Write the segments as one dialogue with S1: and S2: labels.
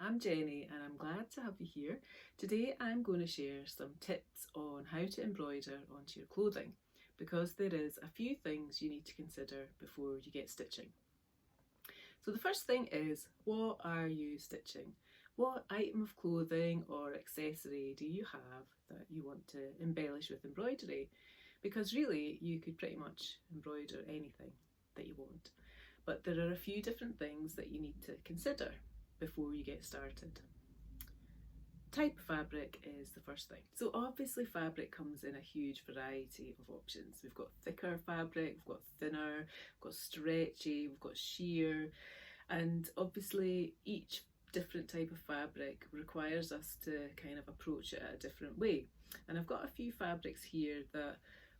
S1: I'm Jenny and I'm glad to have you here. Today I'm going to share some tips on how to embroider onto your clothing because there is a few things you need to consider before you get stitching. So the first thing is, what are you stitching? What item of clothing or accessory do you have that you want to embellish with embroidery? Because really you could pretty much embroider anything that you want. But there are a few different things that you need to consider before you get started. Type of fabric is the first thing. So obviously fabric comes in a huge variety of options. We've got thicker fabric, we've got thinner, we've got stretchy, we've got sheer, and obviously each different type of fabric requires us to kind of approach it a different way. And I've got a few fabrics here that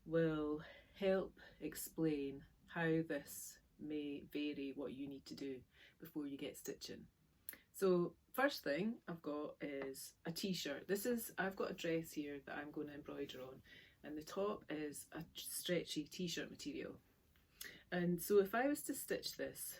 S1: will help explain how this may vary what you need to do before you get stitching. So first thing I've got is a t-shirt. I've got a dress here that I'm going to embroider on, and the top is a stretchy t-shirt material. And so if I was to stitch this,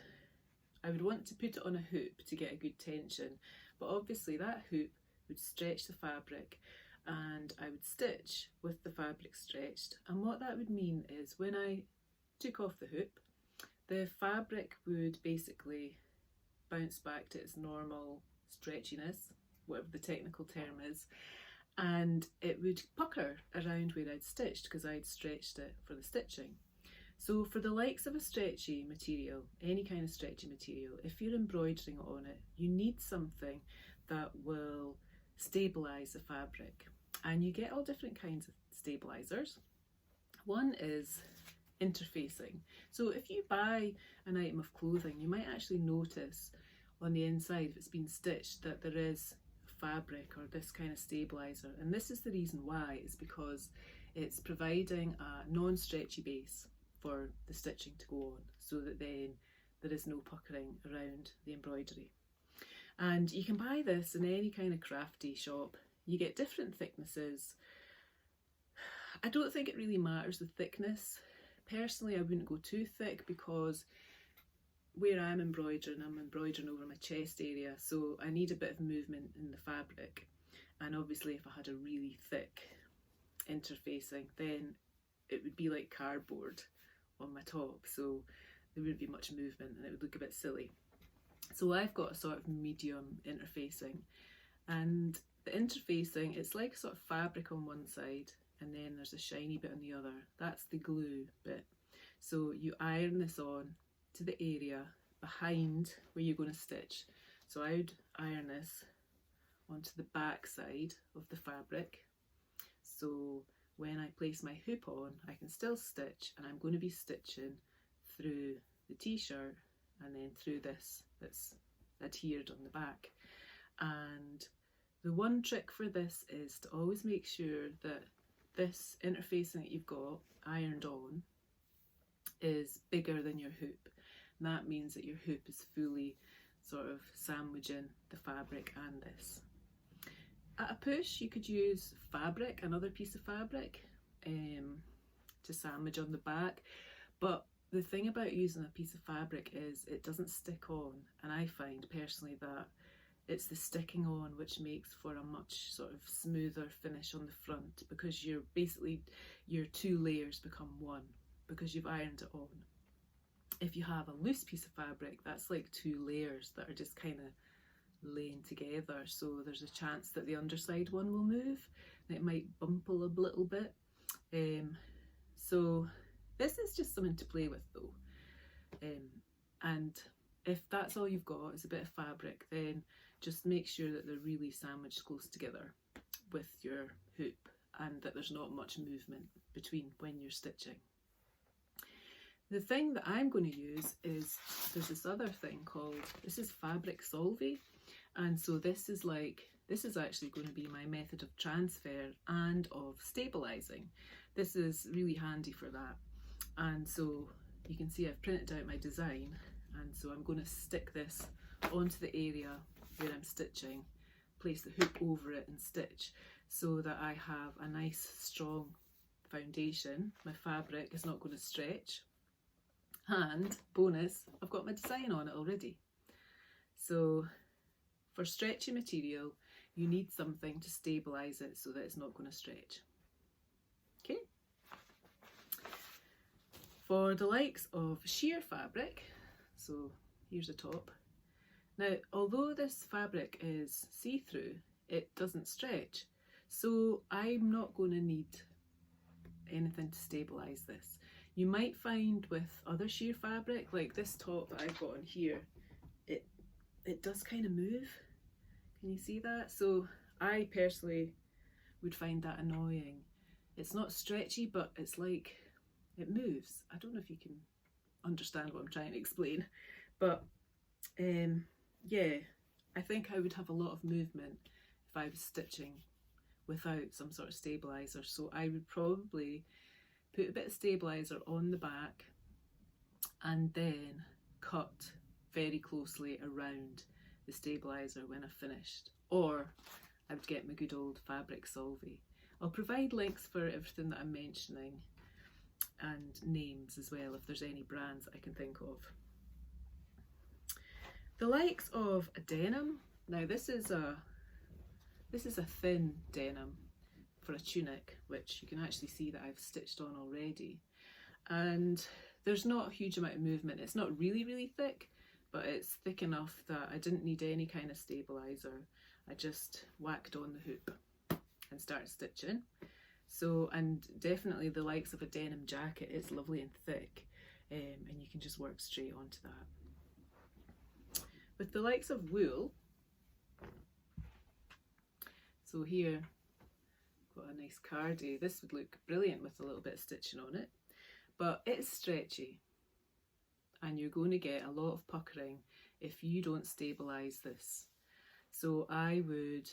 S1: I would want to put it on a hoop to get a good tension, but obviously that hoop would stretch the fabric and I would stitch with the fabric stretched. And what that would mean is when I took off the hoop, the fabric would basically bounce back to its normal stretchiness, whatever the technical term is, and it would pucker around where I'd stitched because I'd stretched it for the stitching. So for the likes of a stretchy material, any kind of stretchy material, if you're embroidering on it, you need something that will stabilise the fabric. And you get all different kinds of stabilisers. One is interfacing. So if you buy an item of clothing, you might actually notice on the inside, if it's been stitched, that there is fabric or this kind of stabiliser. And this is the reason why, is because it's providing a non-stretchy base for the stitching to go on, so that then there is no puckering around the embroidery. And you can buy this in any kind of crafty shop. You get different thicknesses. I don't think it really matters the thickness. Personally, I wouldn't go too thick because where I'm embroidering over my chest area, so I need a bit of movement in the fabric. And obviously if I had a really thick interfacing, then it would be like cardboard on my top, so there wouldn't be much movement and it would look a bit silly. So I've got a sort of medium interfacing, and the interfacing, it's like sort of fabric on one side and then there's a shiny bit on the other. That's the glue bit. So you iron this on to the area behind where you're going to stitch. So I would iron this onto the back side of the fabric. So when I place my hoop on, I can still stitch, and I'm going to be stitching through the t-shirt and then through this that's adhered on the back. And the one trick for this is to always make sure that this interfacing that you've got ironed on is bigger than your hoop. And that means that your hoop is fully sort of sandwiching the fabric and this. At a push, you could use fabric, another piece of fabric, to sandwich on the back. But the thing about using a piece of fabric is it doesn't stick on. And I find personally that it's the sticking on which makes for a much sort of smoother finish on the front, because you're basically, your two layers become one because you've ironed it on. If you have a loose piece of fabric, that's like two layers that are just kind of laying together, so there's a chance that the underside one will move and it might bump a little bit. So this is just something to play with though. And if that's all you've got is a bit of fabric, then just make sure that they're really sandwiched close together with your hoop and that there's not much movement between when you're stitching. The thing that I'm going to use is, there's this other thing called, this is fabric solvay, and so this is actually going to be my method of transfer and of stabilising. This is really handy for that. And so you can see I've printed out my design, and so I'm going to stick this onto the area where I'm stitching, place the hoop over it and stitch, so that I have a nice strong foundation. My fabric is not going to stretch. And bonus, I've got my design on it already. So For stretchy material, you need something to stabilise it so that it's not going to stretch. Okay. For the likes of sheer fabric, so here's the top. Now, although this fabric is see-through, it doesn't stretch. So I'm not going to need anything to stabilise this. You might find with other sheer fabric, like this top that I've got on here, it does kind of move. Can you see that? So I personally would find that annoying. It's not stretchy, but it's like it moves. I don't know if you can understand what I'm trying to explain, but yeah, I think I would have a lot of movement if I was stitching without some sort of stabiliser. So I would probably put a bit of stabiliser on the back and then cut very closely around the stabiliser when I've finished. Or I would get my good old fabric solvay. I'll provide links for everything that I'm mentioning and names as well if there's any brands that I can think of. The likes of a denim. Now this is a thin denim for a tunic, which you can actually see that I've stitched on already. And there's not a huge amount of movement. It's not really thick, but it's thick enough that I didn't need any kind of stabiliser. I just whacked on the hoop and started stitching. So, and definitely the likes of a denim jacket, it's lovely and thick, and you can just work straight onto that. With the likes of wool, so here, got a nice cardi. This would look brilliant with a little bit of stitching on it, but it's stretchy and you're going to get a lot of puckering if you don't stabilise this. So I would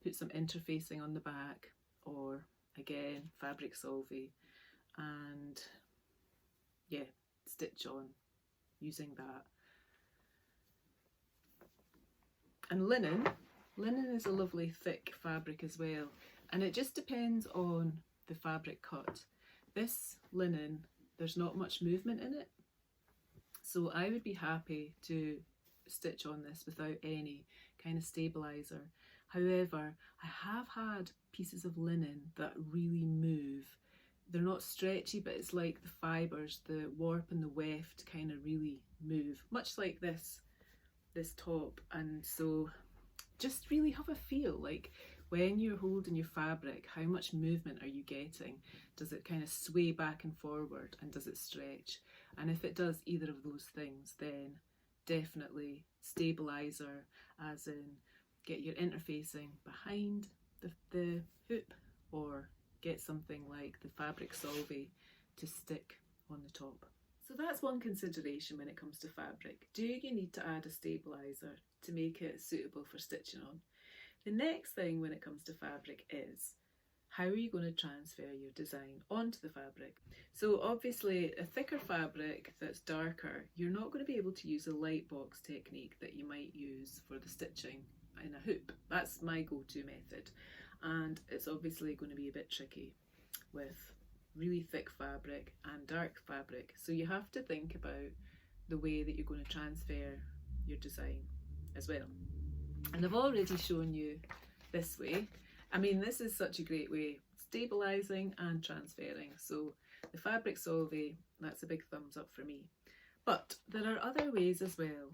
S1: put some interfacing on the back, or again fabric solvay, and yeah, stitch on using that. And linen is a lovely thick fabric as well, and it just depends on the fabric cut. This linen, there's not much movement in it, so I would be happy to stitch on this without any kind of stabiliser. However, I have had pieces of linen that really move. They're not stretchy, but it's like the fibres, the warp and the weft kind of really move, much like this top. And so just really have a feel, like when you're holding your fabric, how much movement are you getting? Does it kind of sway back and forward, and does it stretch? And if it does either of those things, then definitely stabiliser, as in get your interfacing behind the hoop, or get something like the fabric solvay to stick on the top. So that's one consideration when it comes to fabric. Do you need to add a stabiliser to make it suitable for stitching on? The next thing when it comes to fabric is, how are you going to transfer your design onto the fabric? So obviously a thicker fabric that's darker, you're not going to be able to use a light box technique that you might use for the stitching in a hoop. That's my go-to method, and it's obviously going to be a bit tricky with really thick fabric and dark fabric. So you have to think about the way that you're going to transfer your design as well. And I've already shown you this way. I mean, this is such a great way, stabilising and transferring. So the fabric solvay, that's a big thumbs up for me. But there are other ways as well.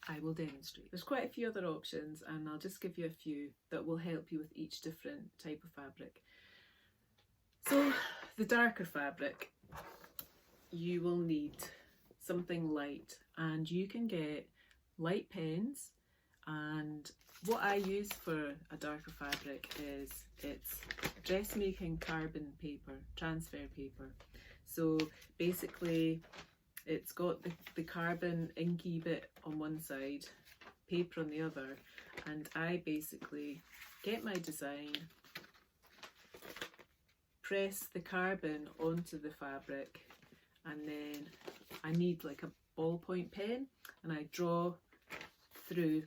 S1: I will demonstrate. There's quite a few other options, and I'll just give you a few that will help you with each different type of fabric. So the darker fabric, you will need something light, and you can get light pens. And what I use for a darker fabric is, it's dressmaking carbon paper, transfer paper. So basically it's got the carbon inky bit on one side, paper on the other, and I basically get my design, press the carbon onto the fabric, and then I need like a ballpoint pen, and I draw through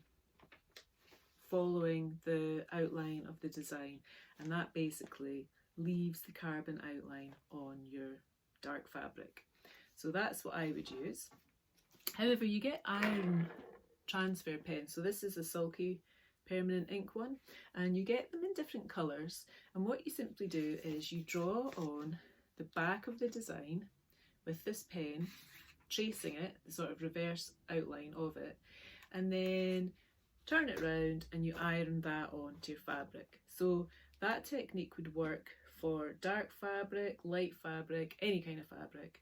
S1: following the outline of the design, and that basically leaves the carbon outline on your dark fabric. So that's what I would use. However, you get iron transfer pen. So this is a sulky permanent ink one, and you get them in different colours, and what you simply do is you draw on the back of the design with this pen, tracing it, the sort of reverse outline of it, and then turn it round and you iron that onto your fabric. So that technique would work for dark fabric, light fabric, any kind of fabric.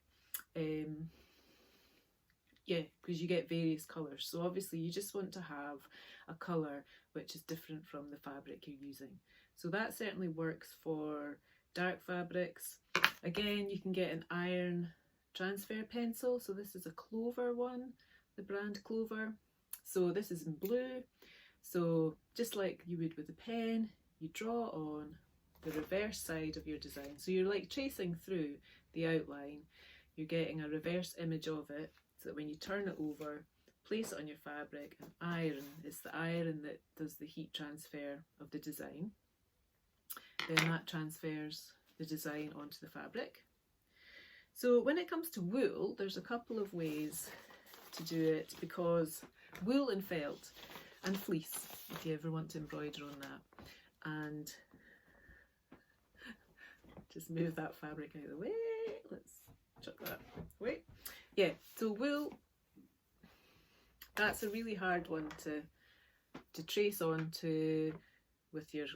S1: Yeah, because you get various colours. So obviously you just want to have a colour which is different from the fabric you're using. So that certainly works for dark fabrics. Again, you can get an iron transfer pencil. So this is a Clover one, the brand Clover. So this is in blue. So just like you would with a pen, you draw on the reverse side of your design. So you're like tracing through the outline. You're getting a reverse image of it, so that when you turn it over, place it on your fabric and iron. It's the iron that does the heat transfer of the design. Then that transfers the design onto the fabric. So when it comes to wool, there's a couple of ways to do it, because wool and felt and fleece, if you ever want to embroider on that, and just move that fabric out of the way. Let's chuck that away. Yeah, so wool, that's a really hard one to trace onto with your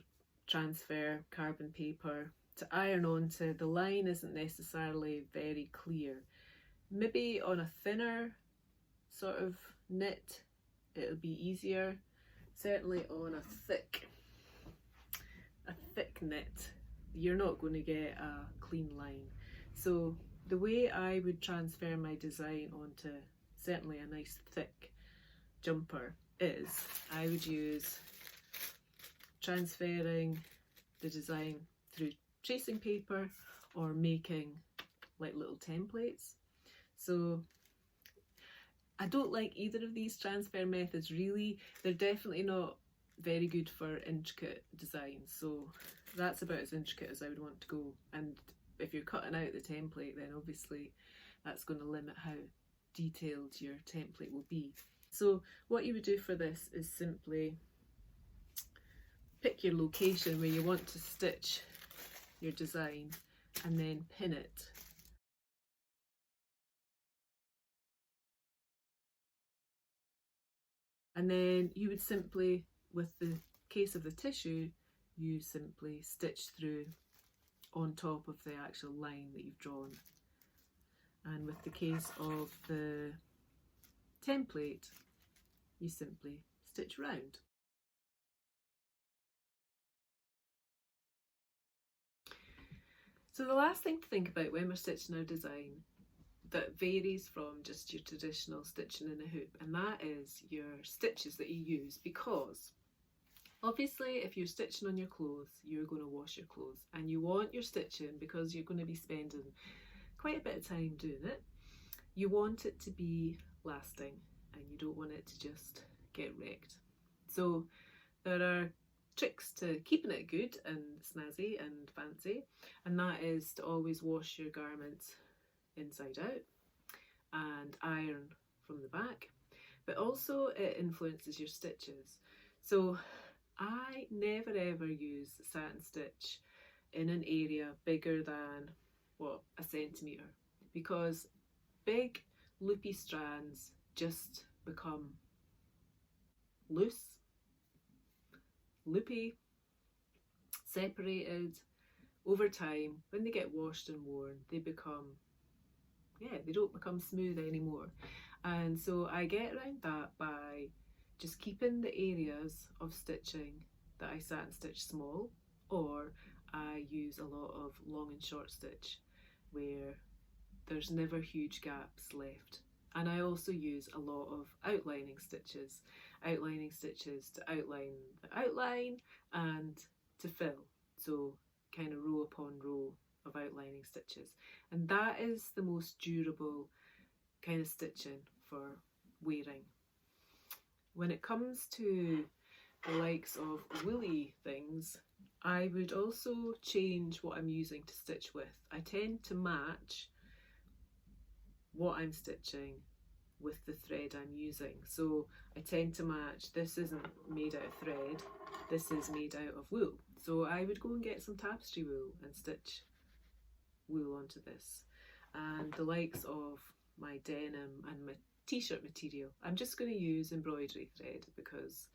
S1: transfer carbon paper. To iron onto, the line isn't necessarily very clear. Maybe on a thinner sort of knit it'll be easier. Certainly on a thick knit, you're not going to get a clean line. So the way I would transfer my design onto certainly a nice thick jumper is I would use transferring the design through tracing paper or making like little templates. So I don't like either of these transfer methods really. They're definitely not very good for intricate designs, so that's about as intricate as I would want to go. And if you're cutting out the template, then obviously that's going to limit how detailed your template will be. So what you would do for this is simply pick your location where you want to stitch your design and then pin it. And then you would simply, with the case of the tissue, you simply stitch through on top of the actual line that you've drawn. And with the case of the template, you simply stitch round. So the last thing to think about when we're stitching our design that varies from just your traditional stitching in a hoop, and that is your stitches that you use, because obviously if you're stitching on your clothes, you're going to wash your clothes, and you want your stitching, because you're going to be spending quite a bit of time doing it, you want it to be lasting and you don't want it to just get wrecked. So there are tricks to keeping it good and snazzy and fancy, and that is to always wash your garments inside out and iron from the back, but also it influences your stitches. So I never ever use satin stitch in an area bigger than, what, a centimetre, because big loopy strands just become loose, loopy, separated. Over time, when they get washed and worn, they become, they don't become smooth anymore. And so I get around that by just keeping the areas of stitching that I satin stitch small, or I use a lot of long and short stitch where there's never huge gaps left. And I also use a lot of outlining stitches to outline the outline and to fill. So kind of row upon row of outlining stitches. And that is the most durable kind of stitching for wearing. When it comes to the likes of woolly things, I would also change what I'm using to stitch with. I tend to match what I'm stitching with the thread I'm using. So I tend to match, this isn't made out of thread, this is made out of wool. So I would go and get some tapestry wool and stitch wool onto this. And the likes of my denim and my t-shirt material, I'm just going to use embroidery thread because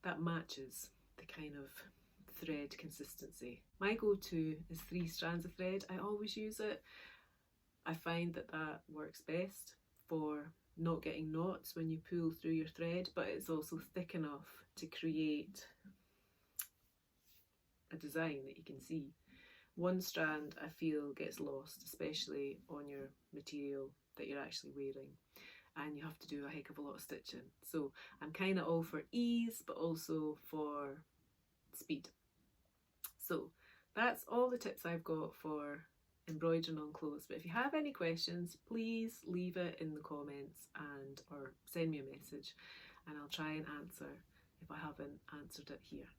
S1: that matches the kind of thread consistency. My go-to is 3 strands of thread. I always use it. I find that that works best for not getting knots when you pull through your thread, but it's also thick enough to create a design that you can see. One strand I feel gets lost, especially on your material that you're actually wearing, and you have to do a heck of a lot of stitching. So I'm kind of all for ease, but also for speed. So that's all the tips I've got for embroidering on clothes. But if you have any questions, please leave it in the comments or send me a message, and I'll try and answer if I haven't answered it here.